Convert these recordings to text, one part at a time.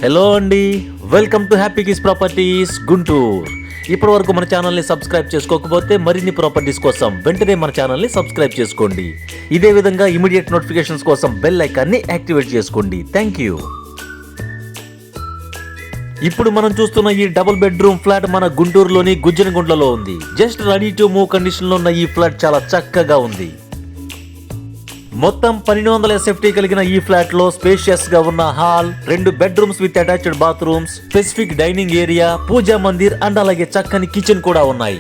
Hello అండి, welcome to happy kiss properties Guntur. ఇప్పటి వరకు మన ఛానల్ని సబ్స్క్రైబ్ చేసుకోకపోతే మరిన్ని ప్రాపర్టీస్ కోసం వెంటనే మన ఛానల్ని సబ్స్క్రైబ్ చేసుకోండి. ఇదే విధంగా ఇమీడియట్ నోటిఫికేషన్స్ కోసం బెల్ ఐకాన్ని యాక్టివేట్ చేసుకోండి. Thank you. ఇప్పుడు మనం చూస్తున్న ఈ డబుల్ బెడ్రూమ్ ఫ్లాట్ మన గుంటూరులోని గుజ్జనగుంట్లలో ఉంది. Just ready to move condition లో ఉన్న ఈ ఫ్లాట్ చాలా చక్కగా ఉంది. మొత్తం 1200 SFT కలిగిన ఈ ఫ్లాట్ లో స్పేషియస్ గా ఉన్న hall, 2 bedrooms with attached bathrooms, specific dining area, puja mandir and అలాగే చక్కని కిచెన్ కూడా ఉన్నాయి.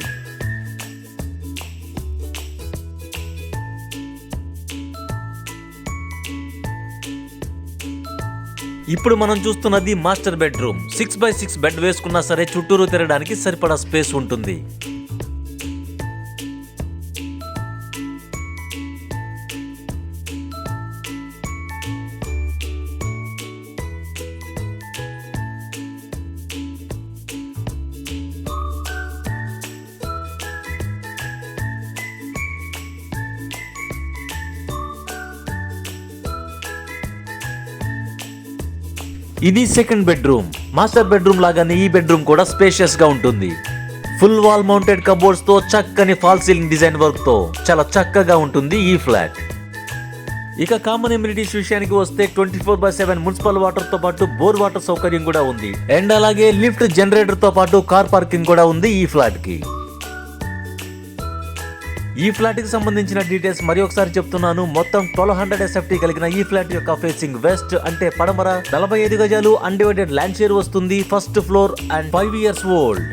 ఇప్పుడు మనం చూస్తున్నది మాస్టర్ బెడ్రూమ్. 6x6 బెడ్ వేసుకున్నా సరే చుట్టూరు తిరగడానికి సరిపడా స్పేస్ ఉంటుంది. ఇది సెకండ్ బెడ్రూమ్. మాస్టర్ బెడ్రూమ్ లాగానే ఈ బెడ్రూమ్ కూడా స్పేషియస్ గా ఉంటుంది. ఫుల్ వాల్ మౌంటెడ్ కబోర్డ్స్ తో చక్కని ఫాల్ సీలింగ్ డిజైన్ వర్క్ తో చాలా చక్కగా ఉంటుంది ఈ ఫ్లాట్. ఇక కామన్ ఎమ్యూనిటీస్ విషయానికి వస్తే 24/7 మున్సిపల్ వాటర్ తో పాటు బోర్ వాటర్ సౌకర్యం కూడా ఉంది. అండ్ అలాగే లిఫ్ట్, జనరేటర్ తో పాటు కార్ పార్కింగ్ కూడా ఉంది ఈ ఫ్లాట్ కి. ఈ ఫ్లాట్ కి సంబంధించిన డీటెయిల్స్ మరి ఒకసారి చెప్తున్నాను. మొత్తం 1200 SFT కలిగిన ఈ ఫ్లాట్ యొక్క ఫేసింగ్ వెస్ట్ అంటే పడమర, 45 గజాలు అన్డివైడెడ్ ల్యాండ్ షేర్ వస్తుంది. First floor and 5 years old.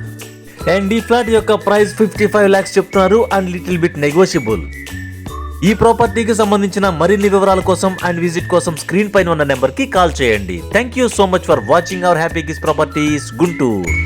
And ఈ ఫ్లాట్ యొక్క ప్రైస్ 55 lakhs చెప్తున్నారు అండ్ లిటిల్ బిట్ నెగోషియబుల్. ఈ ప్రాపర్టీకి సంబంధించిన మరిన్ని వివరాల కోసం అండ్ విజిట్ కోసం స్క్రీన్ పైన ఉన్న నెంబర్ కి కాల్ చేయండి. Thank you so much for watching our happy kiss properties Guntur.